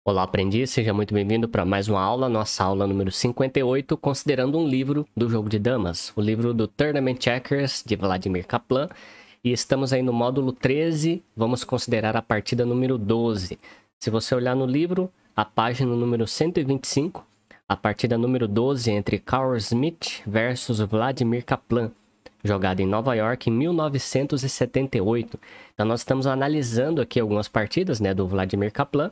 Olá, aprendiz, seja muito bem-vindo para mais uma aula, nossa aula número 58, considerando um livro do jogo de damas, o livro do Tournament Checkers, de Vladimir Kaplan, e estamos aí no módulo 13, vamos considerar a partida número 12. Se você olhar no livro, a página número 125, a partida número 12 entre Carl Smith versus Vladimir Kaplan, jogada em Nova York em 1978. Então nós estamos analisando aqui algumas partidas, né, do Vladimir Kaplan,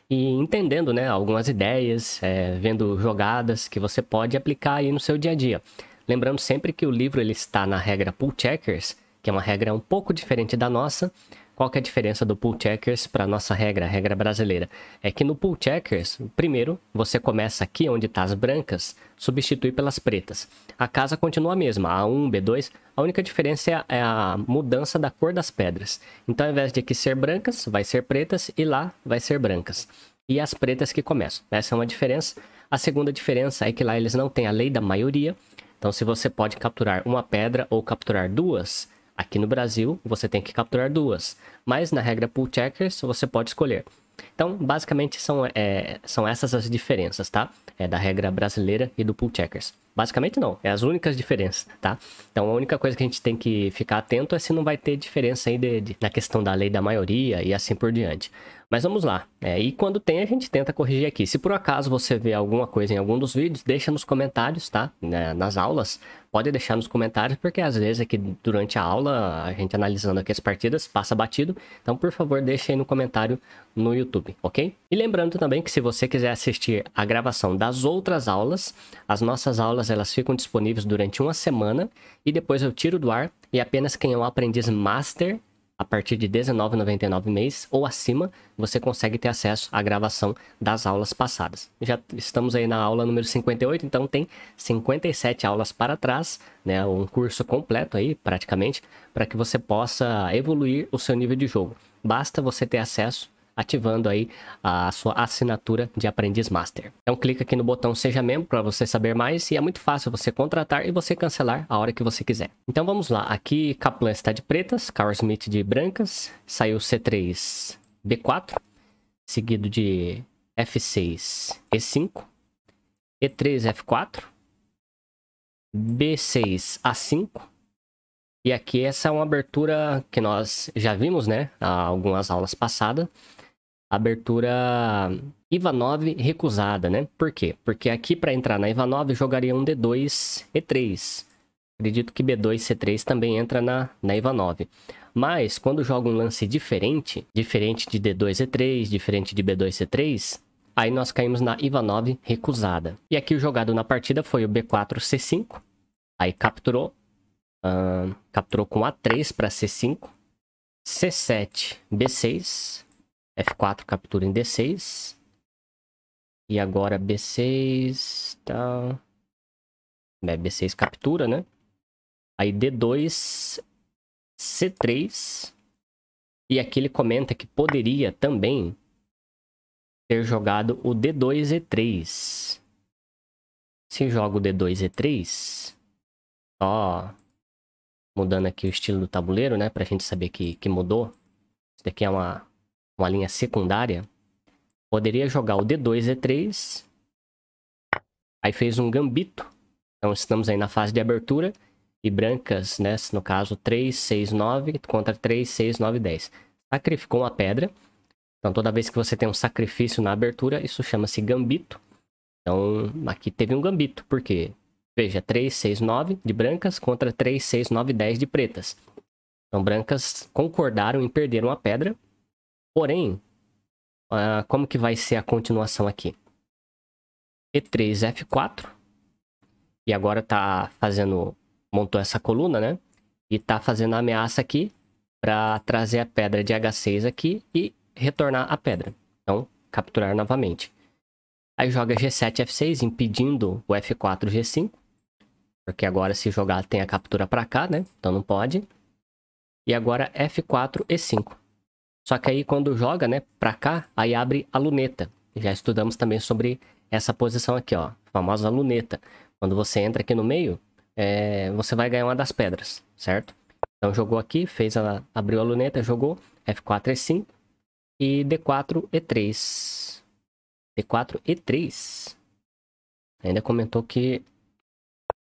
e entendendo, né, algumas ideias, vendo jogadas que você pode aplicar aí no seu dia a dia. Lembrando sempre que o livro ele está na regra Pool Checkers, que é uma regra um pouco diferente da nossa. Qual que é a diferença do Pool Checkers para a nossa regra, a regra brasileira? É que no Pool Checkers, primeiro, você começa aqui onde está as brancas, substitui pelas pretas. A casa continua a mesma, A1, B2, a única diferença é a mudança da cor das pedras. Então, ao invés de aqui ser brancas, vai ser pretas e lá vai ser brancas. E as pretas que começam. Essa é uma diferença. A segunda diferença é que lá eles não têm a lei da maioria. Então, se você pode capturar uma pedra ou capturar duas, aqui no Brasil você tem que capturar duas. Mas na regra Pool Checkers você pode escolher. Então, basicamente, são essas as diferenças, tá? Da regra brasileira e do Pool Checkers. Basicamente, não. É as únicas diferenças, tá? Então, a única coisa que a gente tem que ficar atento é se não vai ter diferença aí na questão da lei da maioria e assim por diante. Mas vamos lá. E quando tem, a gente tenta corrigir aqui. Se por acaso você vê alguma coisa em algum dos vídeos, deixa nos comentários, tá? Nas aulas, pode deixar nos comentários, porque às vezes aqui durante a aula, a gente analisando aqui as partidas, passa batido. Então, por favor, deixa aí no comentário no YouTube, ok? E lembrando também que se você quiser assistir a gravação das outras aulas, as nossas aulas elas ficam disponíveis durante uma semana e depois eu tiro do ar e apenas quem é um aprendiz master, a partir de R$19,99 mês ou acima, você consegue ter acesso à gravação das aulas passadas. Já estamos aí na aula número 58, então tem 57 aulas para trás, né? Um curso completo aí, praticamente, para que você possa evoluir o seu nível de jogo. Basta você ter acesso ativando aí a sua assinatura de Aprendiz Master. Então clica aqui no botão Seja Membro para você saber mais e é muito fácil você contratar e você cancelar a hora que você quiser. Então vamos lá, aqui Kaplan está de pretas, Carl Smith de brancas, saiu C3, B4, seguido de F6, E5, E3, F4, B6, A5, e aqui essa é uma abertura que nós já vimos, né, há algumas aulas passadas. Abertura Ivanov recusada, né? Por quê? Porque aqui para entrar na Ivanov jogaria um D2, E3. Acredito que B2, C3 também entra na Ivanov. Mas quando joga um lance diferente de D2, E3, diferente de B2, C3, aí nós caímos na Ivanov recusada. E aqui o jogado na partida foi o B4, C5. Aí capturou. Capturou com A3 para C5. C7, B6. F4 captura em D6. E agora B6, tá? B6 captura, né? Aí D2, C3. E aqui ele comenta que poderia também ter jogado o D2, E3. Se joga o D2, E3, ó, mudando aqui o estilo do tabuleiro, né? Pra gente saber que mudou. Isso daqui é uma linha secundária. Poderia jogar o D2, E3. Aí fez um gambito. Então estamos aí na fase de abertura. E brancas, né? No caso 3, 6, 9 contra 3, 6, 9, 10. Sacrificou uma pedra. Então toda vez que você tem um sacrifício na abertura, isso chama-se gambito. Então aqui teve um gambito. Por quê? Veja, 3, 6, 9 de brancas contra 3, 6, 9, 10 de pretas. Então brancas concordaram em perder uma pedra. Porém, como que vai ser a continuação aqui? E3, F4. E agora tá fazendo... Montou essa coluna, né? E tá fazendo a ameaça aqui para trazer a pedra de H6 aqui e retornar a pedra. Então, capturar novamente. Aí joga G7, F6, impedindo o F4, G5. Porque agora se jogar tem a captura para cá, né? Então não pode. E agora F4, E5. Só que aí quando joga, né, para cá, aí abre a luneta. Já estudamos também sobre essa posição aqui, ó, a famosa luneta. Quando você entra aqui no meio, você vai ganhar uma das pedras, certo? Então jogou aqui, abriu a luneta, jogou F4, E5 e D4, E3. D4, E3. Ainda comentou que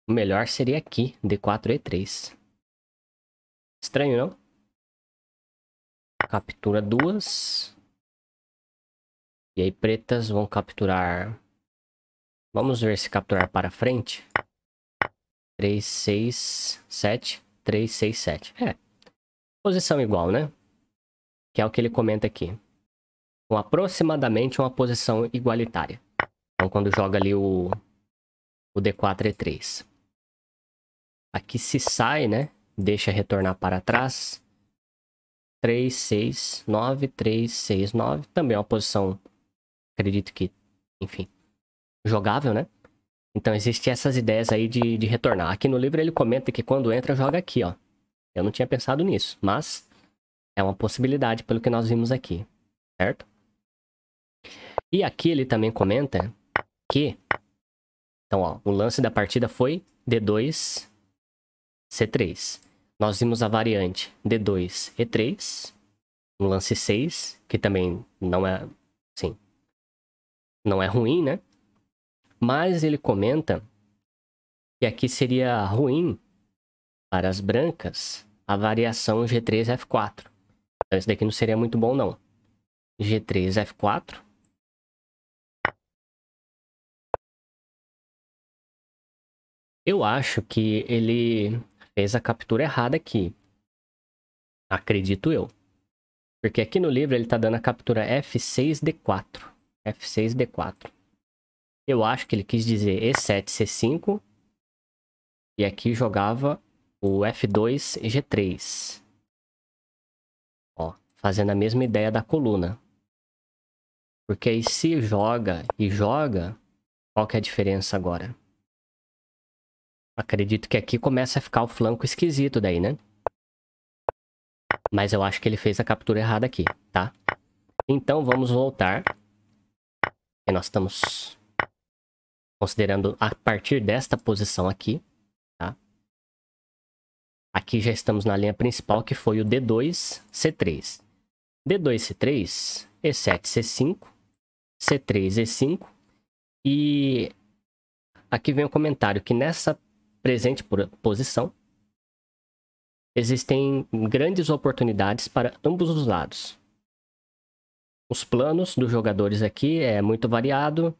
o melhor seria aqui, D4, E3. Estranho, não? Captura 2. E aí pretas vão capturar... Vamos ver se capturar para frente. 3, 6, 7. 3, 6, 7. É. Posição igual, né? Que é o que ele comenta aqui. Com aproximadamente uma posição igualitária. Então quando joga ali o D4, E3. Aqui se sai, né? Deixa retornar para trás. 3, 6, 9, 3, 6, 9. Também é uma posição, acredito que, enfim, jogável, né? Então existem essas ideias aí de retornar. Aqui no livro ele comenta que quando entra, joga aqui, ó. Eu não tinha pensado nisso, mas é uma possibilidade pelo que nós vimos aqui, certo? E aqui ele também comenta que... Então, ó, o lance da partida foi D2, C3. Nós vimos a variante D2, E3. Um lance 6, que também não é... Sim, não é ruim, né? Mas ele comenta que aqui seria ruim para as brancas a variação G3, F4. Então, esse daqui não seria muito bom, não. G3, F4. Eu acho que ele fez a captura errada aqui. Acredito eu. Porque aqui no livro ele tá dando a captura F6, D4. F6, D4. Eu acho que ele quis dizer E7, C5. E aqui jogava o F2, G3. Ó, fazendo a mesma ideia da coluna. Porque aí se joga e joga, qual que é a diferença agora? Acredito que aqui começa a ficar o flanco esquisito daí, né? Mas eu acho que ele fez a captura errada aqui, tá? Então vamos voltar. E nós estamos considerando a partir desta posição aqui, tá? Aqui já estamos na linha principal, que foi o D2, C3. D2, C3, E7, C5, C3, E5. E aqui vem o comentário que nessa presente posição existem grandes oportunidades para ambos os lados. Os planos dos jogadores aqui é muito variado.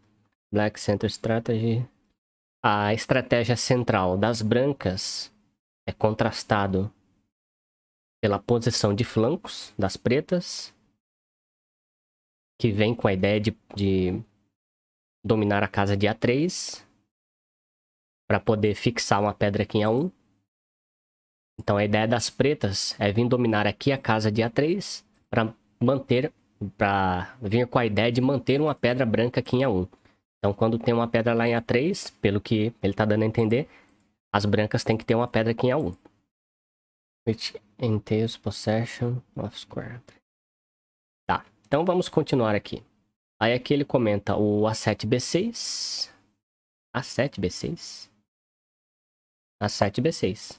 Black Center Strategy. A estratégia central das brancas é contrastado pela posição de flancos das pretas, que vem com a ideia de dominar a casa de A3 para poder fixar uma pedra aqui em A1. Então a ideia das pretas é vir dominar aqui a casa de A3 para vir com a ideia de manter uma pedra branca aqui em A1. Então quando tem uma pedra lá em A3, pelo que ele está dando a entender, as brancas têm que ter uma pedra aqui em A1. Which entails possession of square. Tá, então vamos continuar aqui. Aí aqui ele comenta o A7, B6. A7, B6. A7, B6.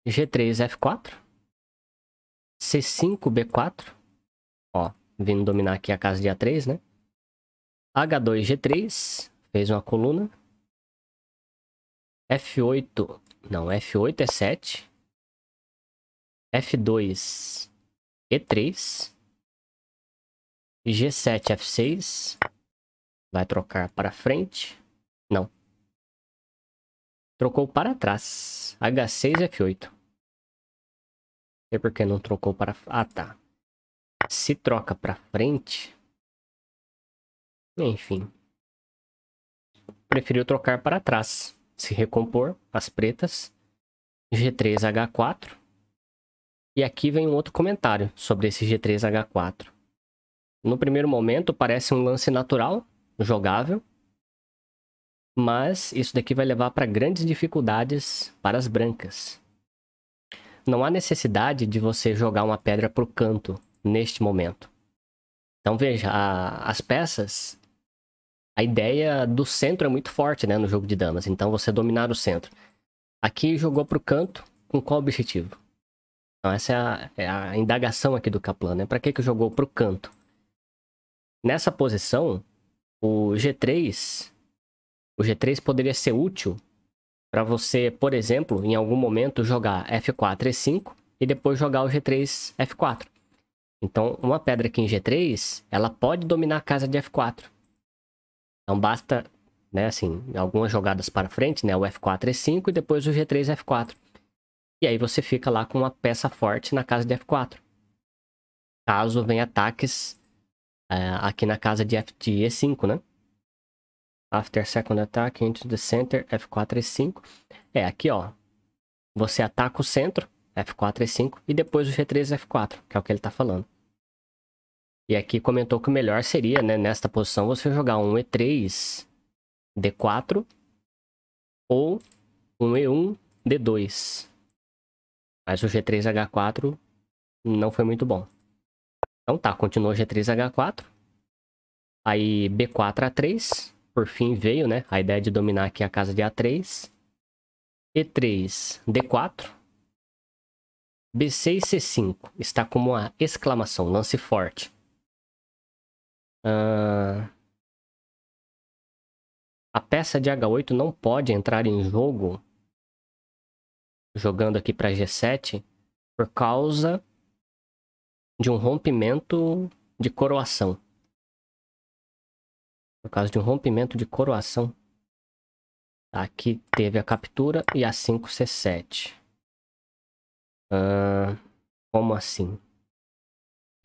G3, F4. C5, B4. Ó, vindo dominar aqui a casa de A3, né? H2, G3. Fez uma coluna. F8. Não, F8 é 7. F2, E3. G7, F6. Vai trocar para frente. Não. Trocou para trás. H6, F8. Não sei por que não trocou para... Ah, tá. Se troca para frente... Enfim. Preferiu trocar para trás. Se recompor as pretas. G3, H4. E aqui vem um outro comentário sobre esse G3, H4. No primeiro momento parece um lance natural, jogável. Mas isso daqui vai levar para grandes dificuldades para as brancas. Não há necessidade de você jogar uma pedra para o canto neste momento. Então veja, as peças... A ideia do centro é muito forte, né, no jogo de damas. Então você dominar o centro. Aqui jogou para o canto com qual objetivo? Então essa é a indagação aqui do Kaplan, né? Para que jogou para o canto? Nessa posição, o G3 poderia ser útil para você, por exemplo, em algum momento jogar F4 E5 e depois jogar o G3 F4. Então, uma pedra aqui em G3, ela pode dominar a casa de F4. Então basta, né, assim, algumas jogadas para frente, né, o F4 E5 e depois o G3 F4. E aí você fica lá com uma peça forte na casa de F4. Caso venha ataques aqui na casa de E5, né? After second attack into the center, F4 E5. Aqui ó, você ataca o centro, F4 E5, e depois o G3 F4, que é o que ele tá falando. E aqui comentou que o melhor seria, né, nesta posição, você jogar um E3 D4 ou um E1 D2. Mas o G3 H4 não foi muito bom. Então tá, continuou G3 H4. Aí B4 A3. Por fim veio, né, a ideia de dominar aqui a casa de A3. E3 D4. B6 C5. Está como uma exclamação, lance forte. A peça de H8 não pode entrar em jogo jogando aqui para G7 por causa de um rompimento de coroação. Por causa de um rompimento de coroação. Aqui teve a captura e a 5 C7. Como assim?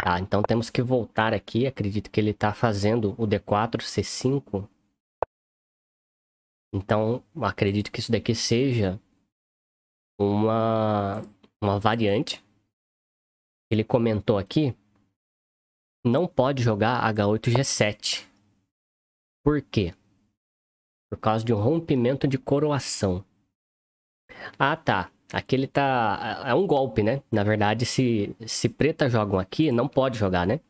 Tá, então temos que voltar aqui. Acredito que ele está fazendo o D4 C5. Então, acredito que isso daqui seja uma variante. Ele comentou aqui. Não pode jogar H8 G7. Por quê? Por causa de um rompimento de coroação. Ah, tá. Aqui ele tá... É um golpe, né? Na verdade, se preta jogam aqui, não pode jogar, né?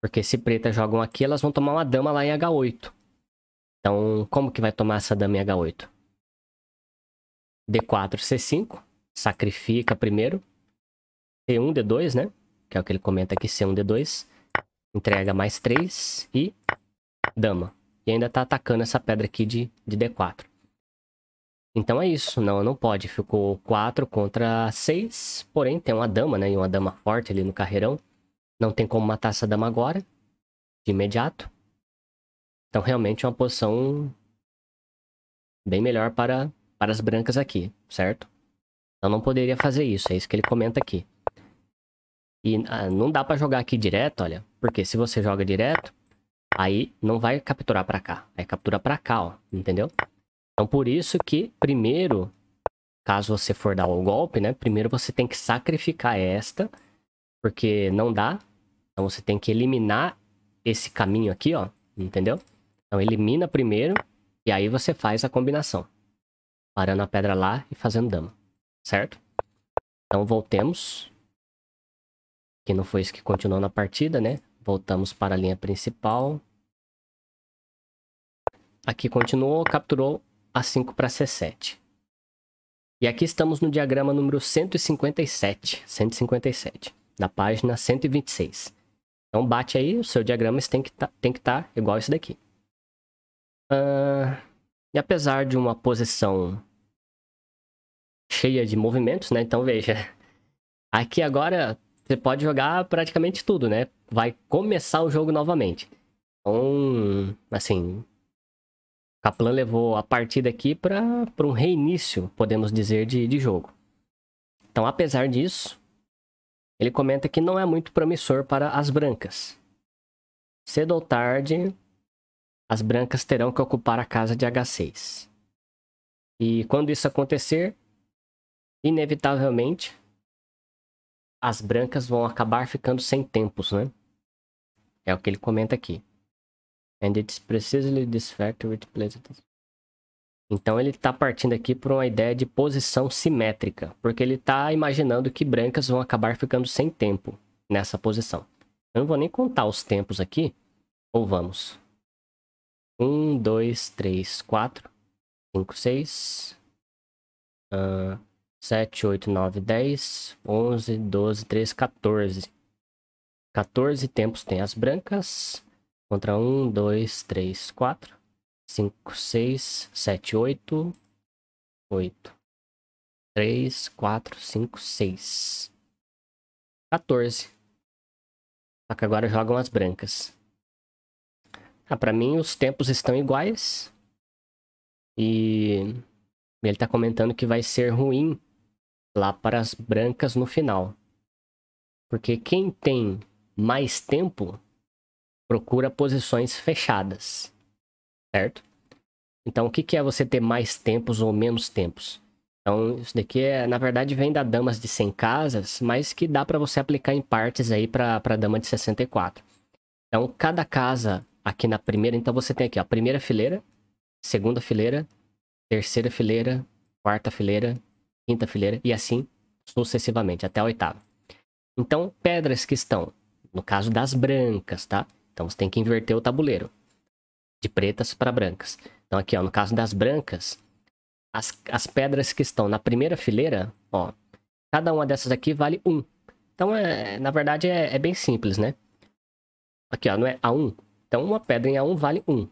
Porque se preta jogam aqui, elas vão tomar uma dama lá em H8. Então, como que vai tomar essa dama em H8? D4, C5. Sacrifica primeiro. C1, D2, né? Que é o que ele comenta aqui, C1, D2. Entrega mais 3 e dama. E ainda tá atacando essa pedra aqui de D4. Então é isso, não pode. Ficou 4 contra 6, porém tem uma dama, né? E uma dama forte ali no carreirão. Não tem como matar essa dama agora, de imediato. Então realmente é uma posição bem melhor para as brancas aqui, certo? Então não poderia fazer isso, é isso que ele comenta aqui. E não dá para jogar aqui direto, olha, porque se você joga direto, aí não vai capturar para cá, vai capturar para cá, ó, entendeu? Então por isso que primeiro, caso você for dar o golpe, né, primeiro você tem que sacrificar esta, porque não dá. Então você tem que eliminar esse caminho aqui, ó, entendeu? Então elimina primeiro e aí você faz a combinação. Parando a pedra lá e fazendo dama, certo? Então voltemos. Que não foi isso que continuou na partida, né? Voltamos para a linha principal. Aqui continuou, capturou a 5 para C7. E aqui estamos no diagrama número 157. 157, da página 126. Então bate aí, o seu diagrama tem que estar igual esse daqui. E apesar de uma posição cheia de movimentos, né? Então veja, aqui agora você pode jogar praticamente tudo, né? Vai começar o jogo novamente. Então, assim, Kaplan levou a partida aqui para um reinício, podemos dizer, de jogo. Então, apesar disso, ele comenta que não é muito promissor para as brancas. Cedo ou tarde, as brancas terão que ocupar a casa de H6. E quando isso acontecer, inevitavelmente, as brancas vão acabar ficando sem tempos, né? É o que ele comenta aqui. And it's precisely this factor which plays it. Então ele está partindo aqui por uma ideia de posição simétrica, porque ele está imaginando que brancas vão acabar ficando sem tempo nessa posição. Eu não vou nem contar os tempos aqui, ou vamos? 1, 2, 3, 4, 5, 6, 7, 8, 9, 10, 11, 12, 13, 14. 14 tempos tem as brancas, Contra 1, 2, 3, 4, 5, 6, 7, 8, 8, 3, 4, 5, 6, 14. Só que agora jogam as brancas. Pra mim os tempos estão iguais. E ele tá comentando que vai ser ruim lá para as brancas no final. Porque quem tem mais tempo procura posições fechadas, certo? Então, o que é você ter mais tempos ou menos tempos? Então, isso daqui, na verdade, vem da Damas de 100 casas, mas que dá para você aplicar em partes aí para a Dama de 64. Então, cada casa aqui na primeira... Então, você tem aqui, ó, primeira fileira, segunda fileira, terceira fileira, quarta fileira, quinta fileira e assim sucessivamente, até a oitava. Então, pedras que estão, no caso das brancas, tá? Então, você tem que inverter o tabuleiro. De pretas para brancas. Então, aqui, ó, no caso das brancas, as pedras que estão na primeira fileira, ó, cada uma dessas aqui vale 1. Então, na verdade, é bem simples, né? Aqui, ó, não é A1. Então, uma pedra em A1 vale 1.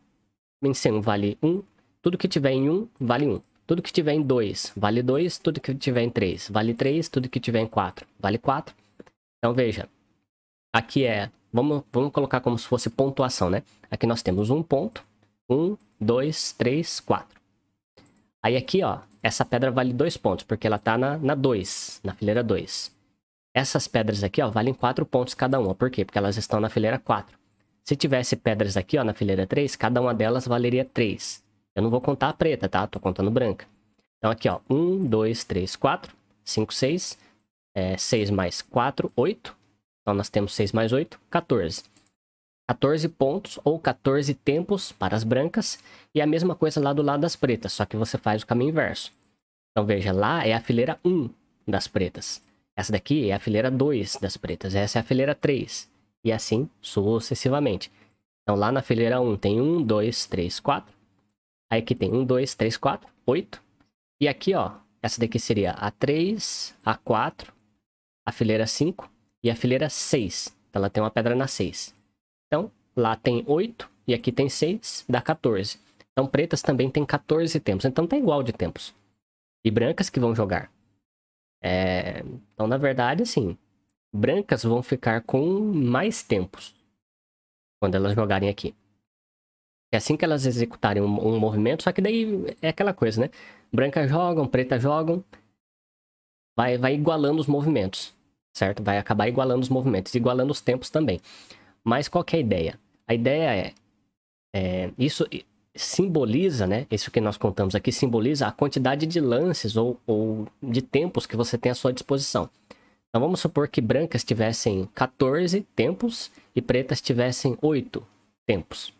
Em C1 vale 1. Tudo que tiver em 1 vale 1. Tudo que tiver em 2 vale 2. Tudo que tiver em 3 vale 3. Tudo que tiver em 4 vale 4. Então, veja. Aqui vamos colocar como se fosse pontuação, né? Aqui nós temos um ponto. 1, 2, 3, 4. Aí aqui, ó, essa pedra vale 2 pontos, porque ela tá na 2, na fileira 2. Essas pedras aqui, ó, valem 4 pontos cada uma. Por quê? Porque elas estão na fileira 4. Se tivesse pedras aqui, ó, na fileira 3, cada uma delas valeria 3. Eu não vou contar a preta, tá? Tô contando branca. Então aqui, ó, 1, 2, 3, 4, 5, 6. 6 mais 4, 8. Então nós temos 6 mais 8, 14. 14 pontos ou 14 tempos para as brancas. E a mesma coisa lá do lado das pretas, só que você faz o caminho inverso. Então veja, lá é a fileira 1 das pretas. Essa daqui é a fileira 2 das pretas. Essa é a fileira 3. E assim sucessivamente. Então lá na fileira 1 tem 1, 2, 3, 4. Aí aqui tem 1, 2, 3, 4, 8. E aqui, ó, essa daqui seria a 3, a 4, a fileira 5 e a fileira 6. Então ela tem uma pedra na 6. Então, lá tem 8 e aqui tem 6, dá 14. Então, pretas também tem 14 tempos. Então, tá igual de tempos. E brancas que vão jogar. Então, na verdade, assim, brancas vão ficar com mais tempos quando elas jogarem aqui. É assim que elas executarem um movimento, só que daí é aquela coisa, né? Brancas jogam, pretas jogam, vai igualando os movimentos, certo? Vai acabar igualando os movimentos, igualando os tempos também. Mas qual que é a ideia? A ideia isso simboliza, né? Isso que nós contamos aqui simboliza a quantidade de lances ou de tempos que você tem à sua disposição. Então vamos supor que brancas tivessem 14 tempos e pretas tivessem 8 tempos.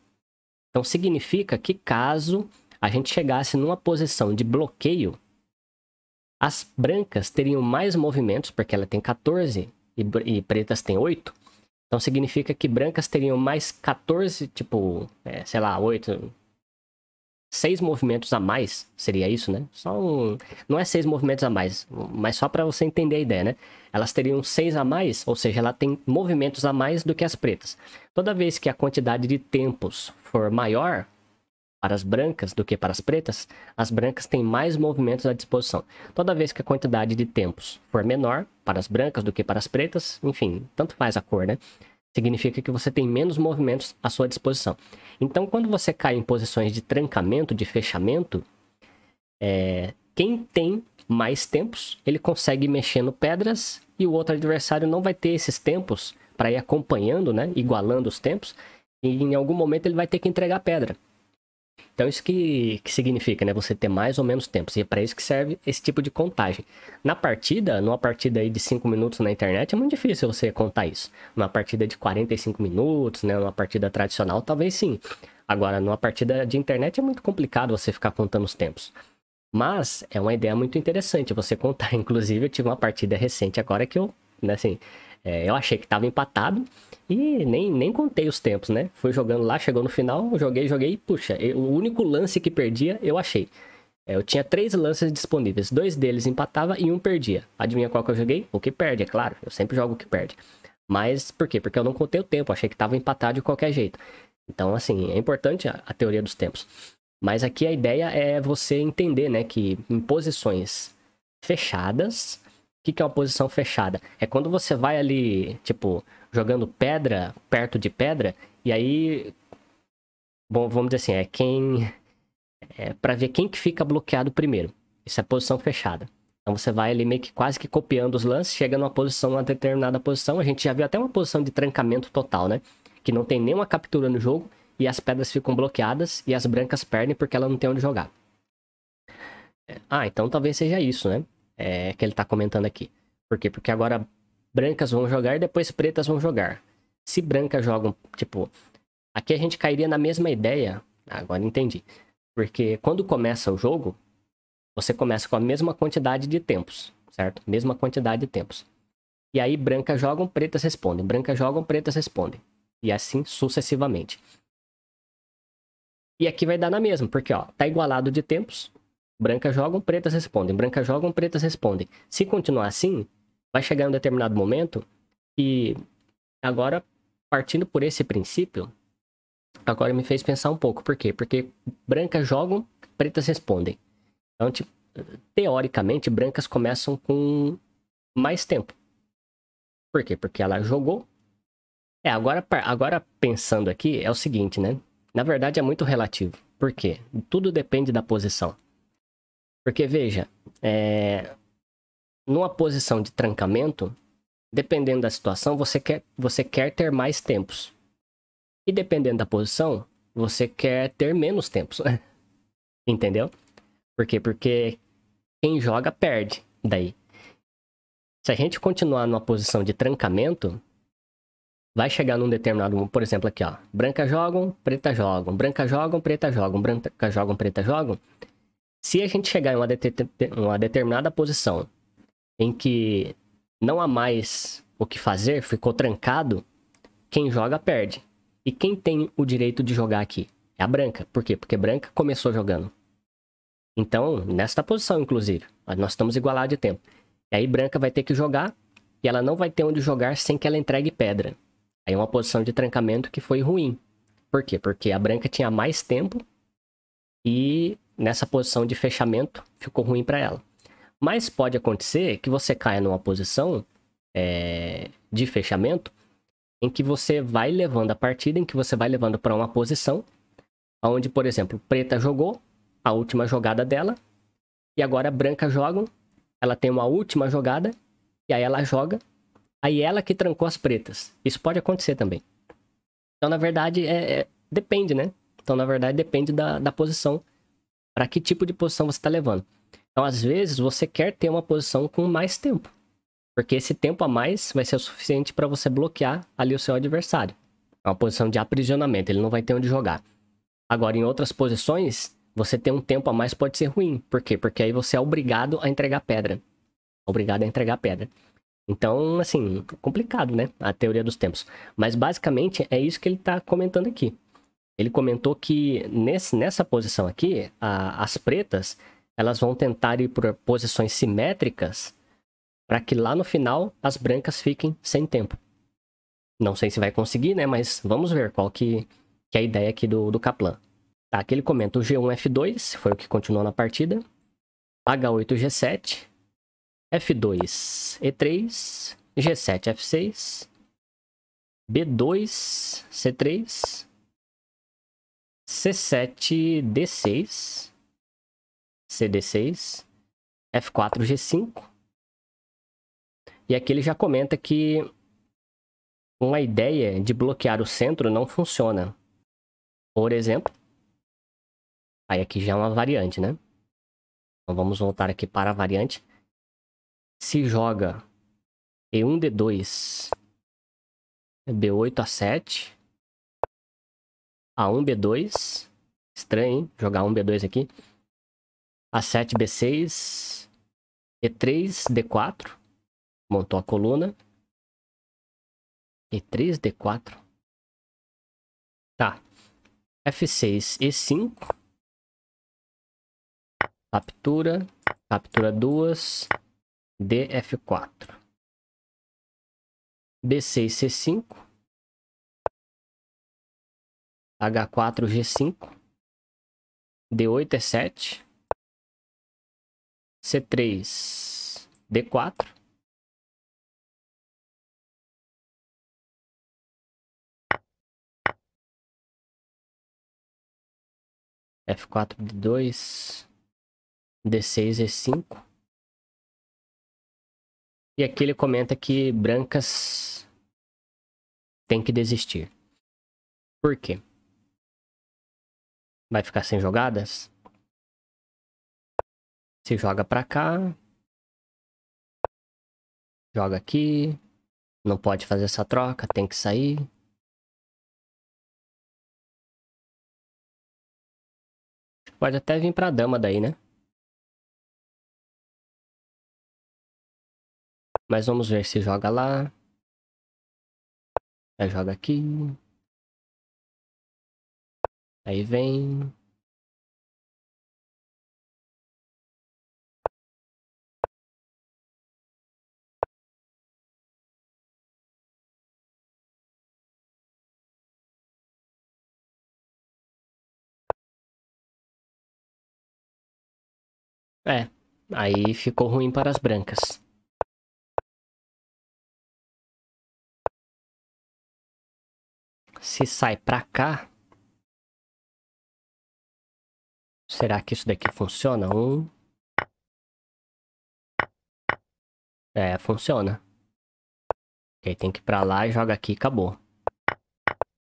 Então significa que caso a gente chegasse numa posição de bloqueio, as brancas teriam mais movimentos, porque ela tem 14 e pretas têm 8. Então significa que brancas teriam mais 14, tipo, sei lá, 8... 6 movimentos a mais, seria isso, né? Não é 6 movimentos a mais, mas só para você entender a ideia, né? Elas teriam 6 a mais, ou seja, ela tem movimentos a mais do que as pretas. Toda vez que a quantidade de tempos for maior para as brancas do que para as pretas, as brancas têm mais movimentos à disposição. Toda vez que a quantidade de tempos for menor para as brancas do que para as pretas, enfim, tanto faz a cor, né? Significa que você tem menos movimentos à sua disposição. Então, quando você cai em posições de trancamento, de fechamento, quem tem mais tempos, ele consegue mexer no pedras e o outro adversário não vai ter esses tempos para ir acompanhando, né, igualando os tempos, e em algum momento ele vai ter que entregar pedra. Então, isso que significa, né? Você ter mais ou menos tempos. E é para isso que serve esse tipo de contagem. Numa partida aí de 5 minutos na internet, é muito difícil você contar isso. Numa partida de 45 minutos, né? Numa partida tradicional, talvez sim. Agora, numa partida de internet é muito complicado você ficar contando os tempos. Mas é uma ideia muito interessante você contar. Inclusive, eu tive uma partida recente agora que eu, né, assim... eu achei que estava empatado e nem contei os tempos, né? Fui jogando lá, chegou no final, joguei e, puxa, o único lance que perdia, eu achei. Eu tinha 3 lances disponíveis, 2 deles empatava e 1 perdia. Adivinha qual que eu joguei? O que perde, é claro. Eu sempre jogo o que perde. Mas por quê? Porque eu não contei o tempo, achei que estava empatado de qualquer jeito. Então, assim, é importante a teoria dos tempos. Mas aqui a ideia é você entender, né, que em posições fechadas, o que é uma posição fechada? É quando você vai ali, tipo, jogando pedra perto de pedra, e aí, bom, vamos dizer assim, é para ver quem que fica bloqueado primeiro. Isso é posição fechada. Então você vai ali meio que quase que copiando os lances, chega numa posição, uma determinada posição. A gente já viu até uma posição de trancamento total, né? Que não tem nenhuma captura no jogo e as pedras ficam bloqueadas e as brancas perdem porque ela não tem onde jogar. Ah, então talvez seja isso, né? É, que ele tá comentando aqui. Por quê? Porque agora brancas vão jogar e depois pretas vão jogar. Se brancas jogam, tipo, aqui a gente cairia na mesma ideia. Agora entendi. Porque quando começa o jogo, você começa com a mesma quantidade de tempos, certo? Mesma quantidade de tempos. E aí brancas jogam, pretas respondem. Brancas jogam, pretas respondem. E assim sucessivamente. E aqui vai dar na mesma, porque ó, tá igualado de tempos. Brancas jogam, pretas respondem. Brancas jogam, pretas respondem. Se continuar assim, vai chegar um determinado momento e agora, partindo por esse princípio, agora me fez pensar um pouco. Por quê? Porque brancas jogam, pretas respondem. Então, tipo, teoricamente, brancas começam com mais tempo. Por quê? Porque ela jogou. Agora pensando aqui, é o seguinte, né? Na verdade, é muito relativo. Por quê? Tudo depende da posição. Porque, veja, numa posição de trancamento, dependendo da situação, você quer ter mais tempos. E dependendo da posição, você quer ter menos tempos. Entendeu? Por quê? Porque quem joga perde. Daí, se a gente continuar numa posição de trancamento, vai chegar num determinado, por exemplo, aqui, ó. Brancas jogam, pretas jogam. Brancas jogam, pretas jogam. Brancas jogam, pretas jogam. Se a gente chegar em uma determinada posição em que não há mais o que fazer, ficou trancado, quem joga perde. E quem tem o direito de jogar aqui? É a branca. Por quê? Porque branca começou jogando. Então, nesta posição, inclusive, nós estamos igualados de tempo. E aí branca vai ter que jogar e ela não vai ter onde jogar sem que ela entregue pedra. Aí é uma posição de trancamento que foi ruim. Por quê? Porque a branca tinha mais tempo e nessa posição de fechamento ficou ruim para ela. Mas pode acontecer que você caia numa posição de fechamento em que você vai levando a partida, em que você vai levando para uma posição onde, por exemplo, preta jogou a última jogada dela e agora branca jogam, ela tem uma última jogada e aí ela joga, aí ela que trancou as pretas. Isso pode acontecer também. Então, na verdade, depende, né? Então, na verdade, depende da posição. Para que tipo de posição você está levando. Então, às vezes, você quer ter uma posição com mais tempo. Porque esse tempo a mais vai ser o suficiente para você bloquear ali o seu adversário. É uma posição de aprisionamento, ele não vai ter onde jogar. Agora, em outras posições, você ter um tempo a mais pode ser ruim. Por quê? Porque aí você é obrigado a entregar pedra. Obrigado a entregar pedra. Então, assim, complicado, né? A teoria dos tempos. Mas, basicamente, é isso que ele está comentando aqui. Ele comentou que nessa posição aqui, as pretas, elas vão tentar ir por posições simétricas para que lá no final as brancas fiquem sem tempo. Não sei se vai conseguir, né? Mas vamos ver qual que é a ideia aqui do Kaplan. Tá, aqui ele comenta o G1, F2, foi o que continuou na partida. H8, G7. F2, E3. G7, F6. B2, C3. C7, D6. CD6. F4, G5. E aqui ele já comenta que uma ideia de bloquear o centro não funciona. Por exemplo, aí aqui já é uma variante, né? Então vamos voltar aqui para a variante. Se joga E1, D2, B8, A7, A1, B2. Estranho, hein? Jogar 1, B2 aqui. A7, B6, E3, D4. Montou a coluna. E3, D4. Tá. F6, E5. Captura. Captura 2. DF4. B6, C5. H4, G5. D8, E7. C3, D4. F4, D2. D6, E5. E aqui ele comenta que brancas tem que desistir. Por quê? Vai ficar sem jogadas? Se joga pra cá. Joga aqui. Não pode fazer essa troca, tem que sair. Pode até vir pra dama daí, né? Mas vamos ver se joga lá. Aí joga aqui. Aí vem. É, aí ficou ruim para as brancas. Se sai pra cá... Será que isso daqui funciona? É, funciona. Ok, tem que ir pra lá e joga aqui e acabou.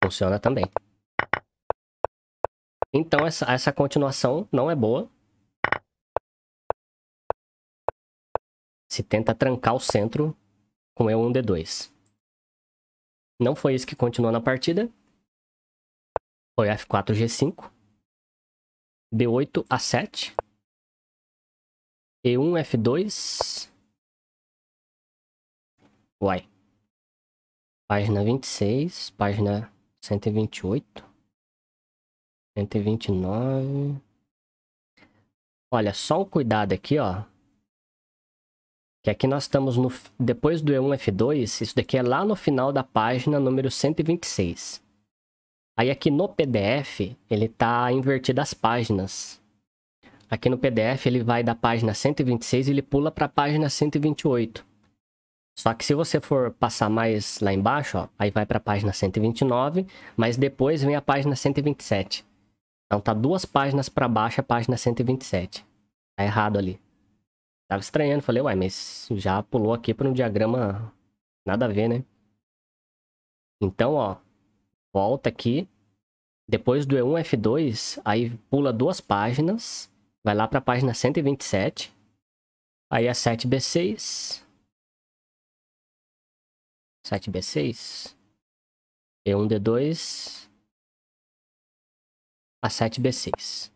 Funciona também. Então essa continuação não é boa. Se tenta trancar o centro com E1, D2. Não foi isso que continuou na partida. Foi F4, G5. D8, A7. E1, F2. Uai. Página 26. Página 128. 129. Olha, só um cuidado aqui, ó. Que aqui nós estamos no... Depois do E1, F2, isso daqui é lá no final da página número 126. Aí aqui no PDF, ele tá invertido as páginas. Aqui no PDF, ele vai da página 126 e ele pula para a página 128. Só que se você for passar mais lá embaixo, ó, aí vai para a página 129, mas depois vem a página 127. Então tá 2 páginas para baixo a página 127. Tá errado ali. Tava estranhando, falei, uai, mas já pulou aqui para um diagrama nada a ver, né? Então, ó, volta aqui. Depois do E1, F2, aí pula 2 páginas, vai lá para a página 127. Aí a 7B6. 7B6. E1, D2. A 7B6.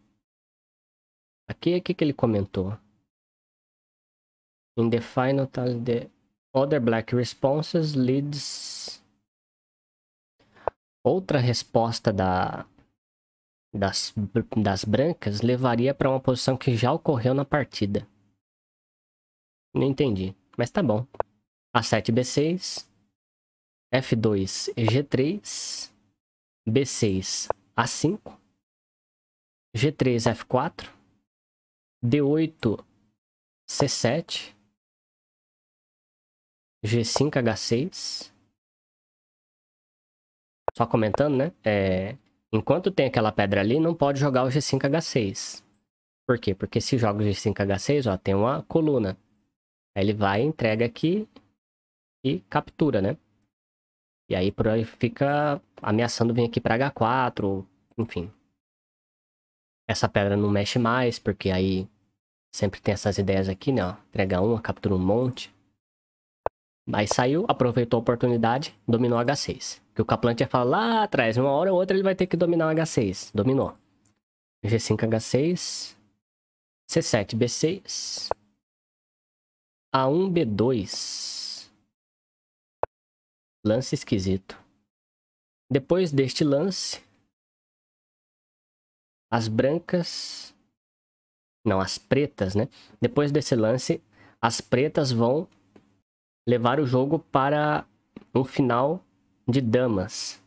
Aqui, o que ele comentou? In the final tally, the other black responses leads... Outra resposta das brancas levaria para uma posição que já ocorreu na partida. Não entendi, mas tá bom. A7, B6. F2, G3. B6, A5. G3, F4. D8, C7. G5, H6. Só comentando, né? Enquanto tem aquela pedra ali, não pode jogar o G5, H6. Por quê? Porque se joga o G5, H6, ó, tem uma coluna. Aí ele vai, entrega aqui e captura, né? E aí por aí fica ameaçando vir aqui pra H4, enfim. Essa pedra não mexe mais, porque aí sempre tem essas ideias aqui, né? Ó, entrega uma, captura um monte. Aí saiu, aproveitou a oportunidade, dominou H6. Que o Kaplan tinha falado lá atrás, uma hora ou outra ele vai ter que dominar o H6. Dominou. G5, H6. C7, B6. A1, B2. Lance esquisito. Depois deste lance, as brancas... Não, as pretas, né? Depois desse lance, as pretas vão levar o jogo para um final de damas.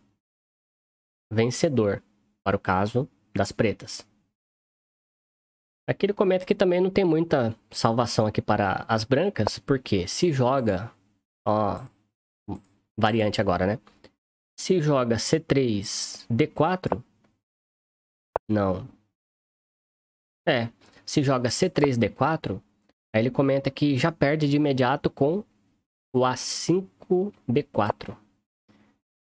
Vencedor. para o caso das pretas. Aqui ele comenta que também não tem muita salvação aqui para as brancas, porque se joga, ó, variante agora, né? Se joga C3, D4, não. Se joga C3, D4, aí ele comenta que já perde de imediato com o A5, B4.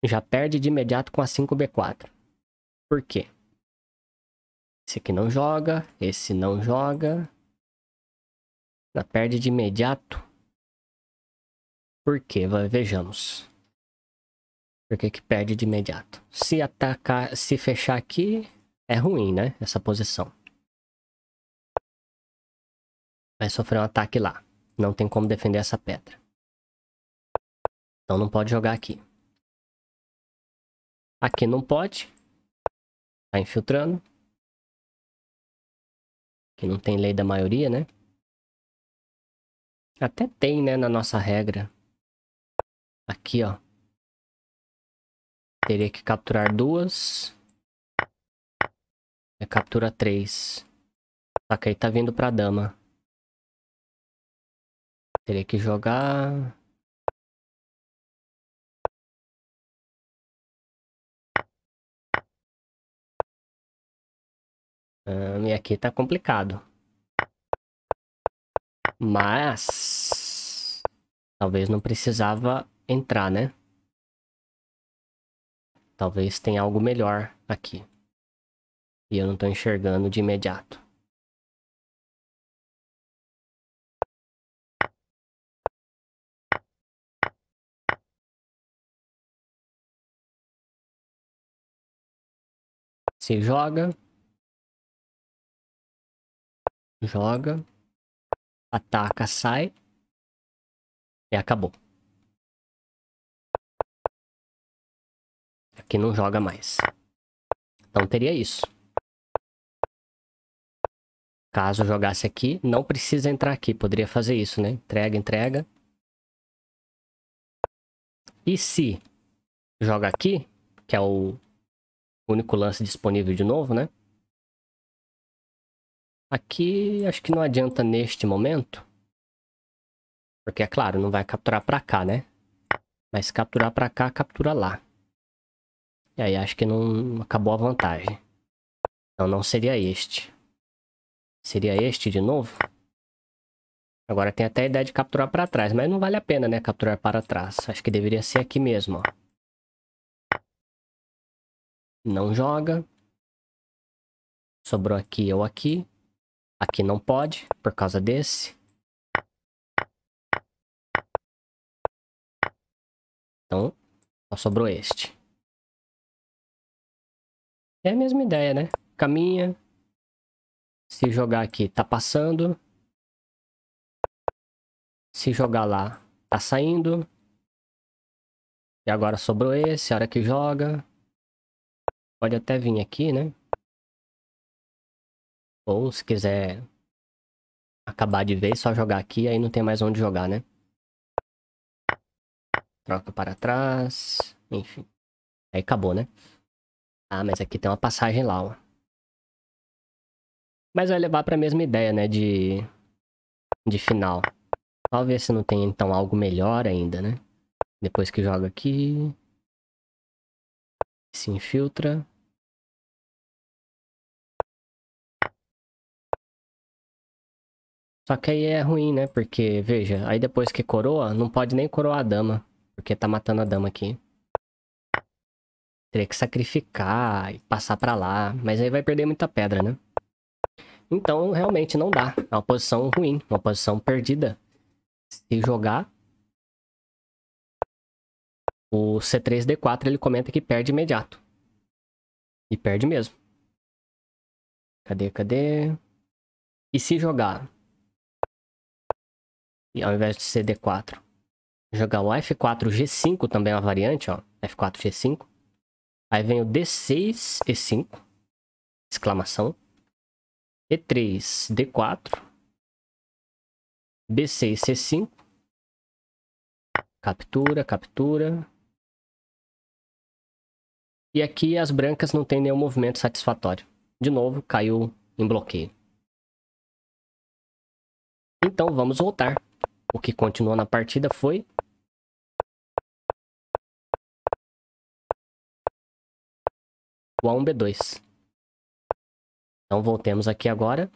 Já perde de imediato com A5, B4. Por quê? Esse aqui não joga, esse não joga. Já perde de imediato. Por quê? Vejamos. Por que que perde de imediato? Se atacar, se fechar aqui, é ruim, né? Essa posição. Vai sofrer um ataque lá. Não tem como defender essa pedra. Então não pode jogar aqui. Aqui não pode. Tá infiltrando. Aqui não tem lei da maioria, né? Até tem, né, na nossa regra. Aqui, ó. Teria que capturar 2. Captura 3. Só que aí tá vindo pra dama. Teria que jogar... e aqui tá complicado. Mas... talvez não precisava entrar, né? Talvez tenha algo melhor aqui. E eu não tô enxergando de imediato. Se joga. Joga. Ataca, sai. E acabou. Aqui não joga mais. Então teria isso. Caso jogasse aqui, não precisa entrar aqui. Poderia fazer isso, né? Entrega, entrega. E se joga aqui, que é o único lance disponível de novo, né? Aqui acho que não adianta neste momento. Porque, é claro, não vai capturar pra cá, né? Mas capturar pra cá, captura lá. E aí acho que não acabou a vantagem. Então não seria este. Seria este de novo. Agora tem até a ideia de capturar para trás, mas não vale a pena, né? Capturar para trás. Acho que deveria ser aqui mesmo, ó. Não joga. Sobrou aqui ou aqui. Aqui não pode, por causa desse. Então, só sobrou este. É a mesma ideia, né? Caminha. Se jogar aqui, tá passando. Se jogar lá, tá saindo. E agora sobrou esse, a hora que joga. Pode até vir aqui, né? Ou se quiser acabar de vez, só jogar aqui, aí não tem mais onde jogar, né? Troca para trás. Enfim. Aí acabou, né? Ah, mas aqui tem uma passagem lá, ó. Mas vai levar pra mesma ideia, né? De final. Só ver se não tem, então, algo melhor ainda, né? Depois que joga aqui. Se infiltra. Só que aí é ruim, né? Porque, veja, aí depois que coroa, não pode nem coroar a dama. Porque tá matando a dama aqui. Teria que sacrificar e passar pra lá. Mas aí vai perder muita pedra, né? Então, realmente não dá. É uma posição ruim. Uma posição perdida. Se jogar, o C3, D4, ele comenta que perde imediato. E perde mesmo. Cadê? E se jogar, e ao invés de ser D4, jogar o F4, G5 também é uma variante, ó. F4, G5. Aí vem o D6, E5. Exclamação. E3, D4. B6, C5. Captura. E aqui as brancas não tem nenhum movimento satisfatório. De novo, caiu em bloqueio. Então vamos voltar. O que continuou na partida foi o A1B2. Então voltemos aqui agora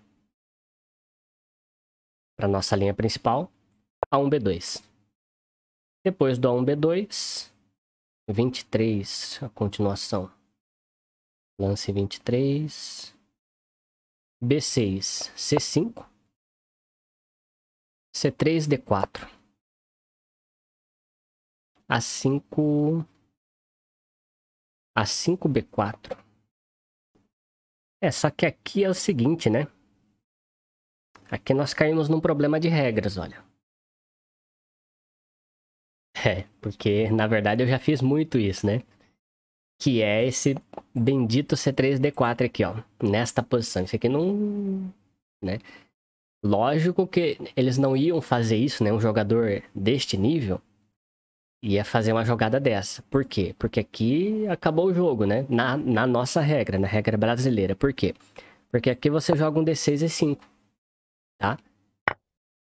para nossa linha principal, A1B2. Depois do A1B2, 23, a continuação. Lance 23. B6, C5. C3, D4. A5, A5, B4. Só que aqui é o seguinte, né? Aqui nós caímos num problema de regras, olha. Porque na verdade eu já fiz muito isso, né? Que é esse bendito C3D4 aqui, ó. Nesta posição. Isso aqui não... né? Lógico que eles não iam fazer isso, né? Um jogador deste nível ia fazer uma jogada dessa. Por quê? Porque aqui acabou o jogo, né? Na nossa regra, na regra brasileira. Por quê? Porque aqui você joga um D6 e 5, tá?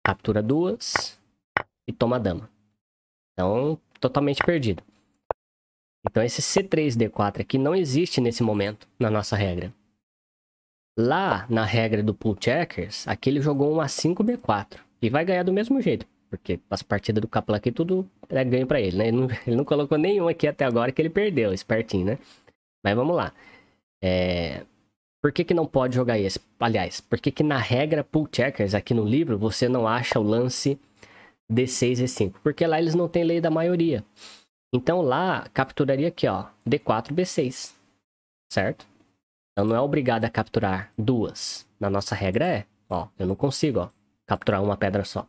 Captura 2 e toma dama. Então, totalmente perdido. Então, esse C3D4 aqui não existe nesse momento na nossa regra. Lá, na regra do Pool Checkers, aqui ele jogou um A5B4. E vai ganhar do mesmo jeito. Porque as partidas do Kaplan aqui, tudo é ganho pra ele, né? Ele não colocou nenhum aqui até agora que ele perdeu, espertinho, né? Mas vamos lá. Por que não pode jogar esse? Aliás, por que na regra Pool Checkers, aqui no livro, você não acha o lance D6 e 5? Porque lá eles não têm lei da maioria. Então lá, capturaria aqui, ó, D4, B6. Certo? Então não é obrigado a capturar duas. Na nossa regra é, ó, eu não consigo, ó, capturar uma pedra só.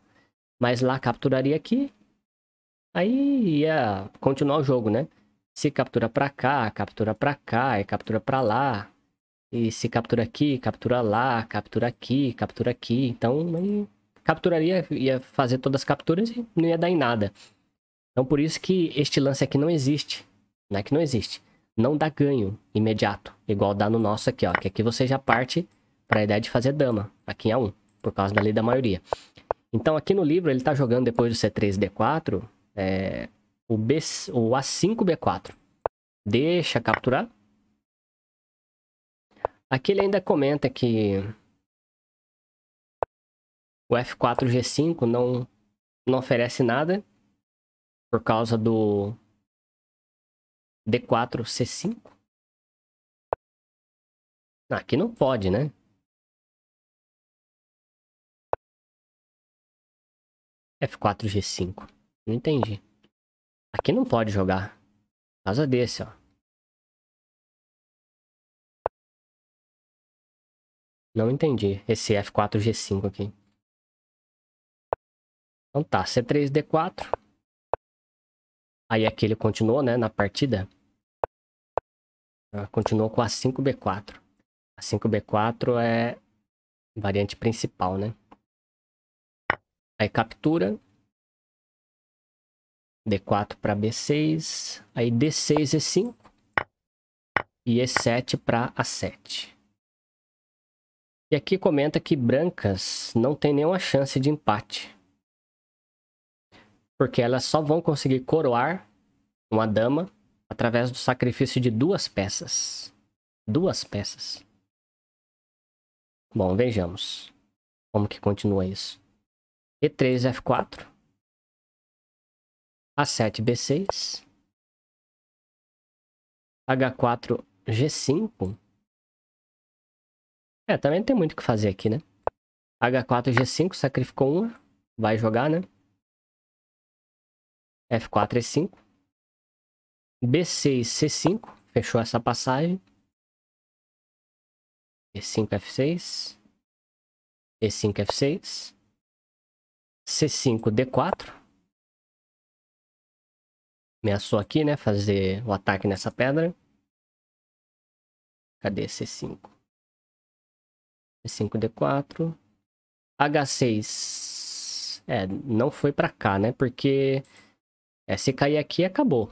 Mas lá capturaria aqui, aí ia continuar o jogo, né? Se captura pra cá, e captura pra lá. E se captura aqui, captura lá, captura aqui, captura aqui. Então, aí capturaria, ia fazer todas as capturas e não ia dar em nada. Então, por isso que este lance aqui não existe. Não é que não existe. Não dá ganho imediato, igual dá no nosso aqui, ó. Que aqui você já parte para a ideia de fazer dama, aqui em A1, por causa da lei da maioria. Então, aqui no livro, ele tá jogando depois do C3, D4, o A5, B4. Deixa capturar. Aqui ele ainda comenta que o F4, G5 não oferece nada por causa do D4, C5. Aqui não pode, né? F4, G5. Não entendi. Aqui não pode jogar. Por causa desse, ó. Não entendi. Esse F4, G5 aqui. Então tá, C3, D4. Aí aqui ele continuou, né, na partida. Continuou com A5, B4. A5, B4 é variante principal, né? Aí captura. D4 para B6. Aí D6, E5. E E7 para A7. E aqui comenta que brancas não tem nenhuma chance de empate. Porque elas só vão conseguir coroar uma dama através do sacrifício de duas peças. Duas peças. Bom, vejamos. Como que continua isso? E3, F4. A7, B6. H4, G5. Também não tem muito o que fazer aqui, né? H4, G5, sacrificou uma. Vai jogar, né? F4, E5. B6, C5. Fechou essa passagem. E5, F6. E5, F6. C5, D4. Ameaçou aqui, né? Fazer o ataque nessa pedra. Cadê C5? C5, D4. H6. Não foi pra cá, né? Porque se cair aqui, acabou.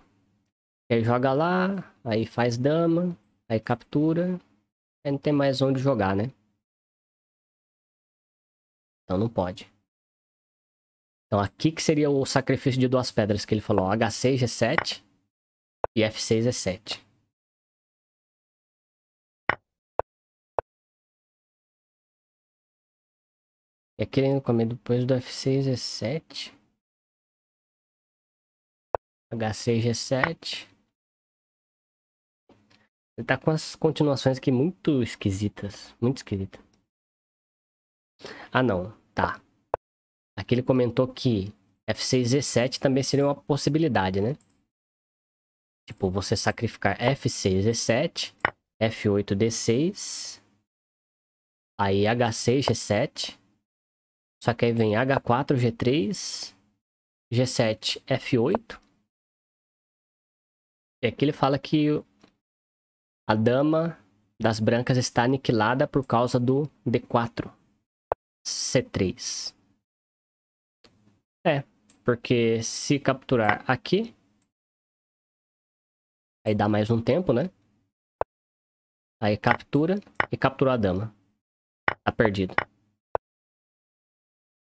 Aí joga lá, aí faz dama, aí captura. Aí não tem mais onde jogar, né? Então não pode. Então aqui que seria o sacrifício de duas pedras que ele falou. Ó, H6 G7 e F6 E7. E aqui ele comer depois do F6 E7. H6 G7. Ele tá com as continuações aqui muito esquisitas. Muito esquisitas. Ah, não. Tá. Aqui ele comentou que F6 E7 também seria uma possibilidade, né? Tipo, você sacrificar F6 E7, F8 D6, aí H6 G7, só que aí vem H4 G3, G7 F8. E aqui ele fala que a dama das brancas está aniquilada por causa do D4 C3. É, porque se capturar aqui, aí dá mais um tempo, né? Aí captura e capturou a dama. Tá perdido.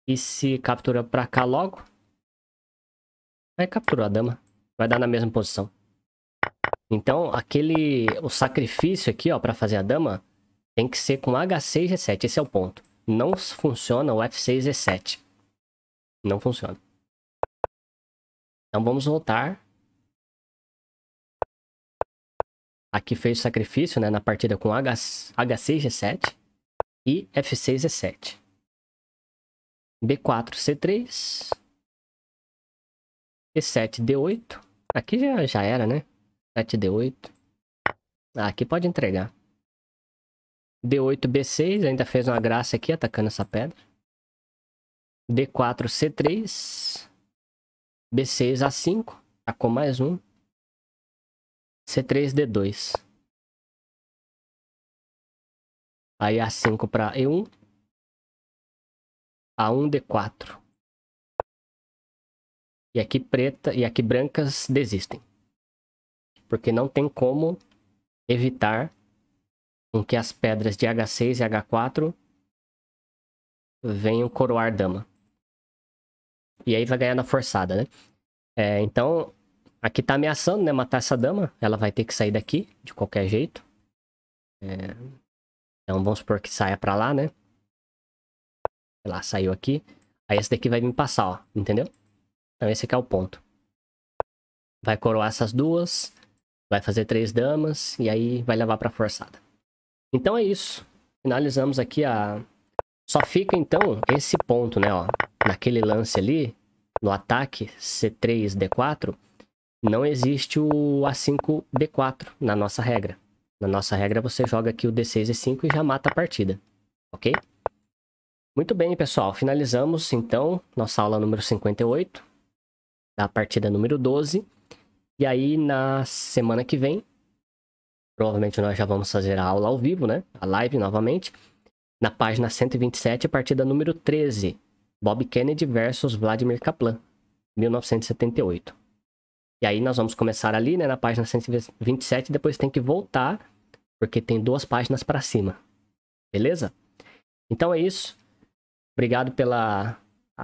E se captura pra cá logo, aí capturou a dama. Vai dar na mesma posição. Então, o sacrifício aqui, ó, pra fazer a dama, tem que ser com H6 G7. Esse é o ponto. Não funciona o F6 E7. Não funciona. Então vamos voltar. Aqui fez o sacrifício, né, na partida com H6 G7 e F6 E7. B4 C3. E7 D8. Aqui já era, né? 7 D8. Ah, aqui pode entregar. D8 B6, ainda fez uma graça aqui atacando essa pedra. D4 C3. B6 A5. Tacou mais um. C3 D2. Aí A5 para E1. A1 D4. E aqui preta e aqui brancas desistem. Porque não tem como evitar com que as pedras de H6 e H4 venham coroar dama. E aí vai ganhar na forçada, né? Então, aqui tá ameaçando, né? Matar essa dama. Ela vai ter que sair daqui, de qualquer jeito. Então, vamos supor que saia pra lá, né? Sei lá, saiu aqui. Aí esse daqui vai me passar, ó. Entendeu? Então, esse aqui é o ponto. Vai coroar essas duas. Vai fazer 3 damas. E aí vai levar pra forçada. Então, é isso. Finalizamos aqui a... Só fica, então, esse ponto, né, ó. Naquele lance ali, no ataque C3, D4, não existe o A5, D4 na nossa regra. Na nossa regra, você joga aqui o D6 e 5 e já mata a partida. Ok? Muito bem, pessoal. Finalizamos, então, nossa aula número 58, da partida número 12. E aí, na semana que vem, provavelmente nós já vamos fazer a aula ao vivo, né? A live novamente. Na página 127, partida número 13. Bob Kennedy versus Vladimir Kaplan, 1978. E aí nós vamos começar ali, né, na página 127, depois tem que voltar, porque tem 2 páginas para cima. Beleza? Então é isso. Obrigado pela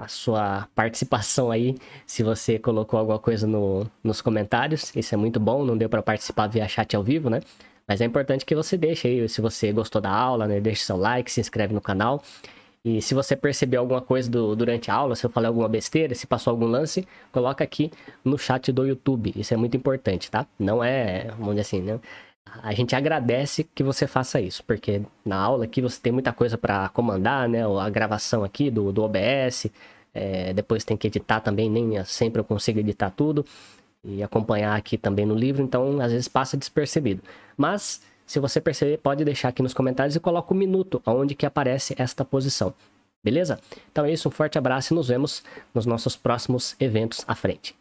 sua participação aí, se você colocou alguma coisa nos comentários. Isso é muito bom, não deu para participar via chat ao vivo, né? Mas é importante que você deixe aí, se você gostou da aula, né, deixe seu like, se inscreve no canal. E se você percebeu alguma coisa durante a aula, se eu falei alguma besteira, se passou algum lance, coloca aqui no chat do YouTube. Isso é muito importante, tá? Não é, vamos dizer assim, né? A gente agradece que você faça isso, porque na aula aqui você tem muita coisa para comandar, né? A gravação aqui do OBS, depois tem que editar também, nem sempre eu consigo editar tudo. E acompanhar aqui também no livro, então às vezes passa despercebido. Mas... se você perceber, pode deixar aqui nos comentários e coloca o minuto onde que aparece esta posição. Beleza? Então é isso, um forte abraço e nos vemos nos nossos próximos eventos à frente.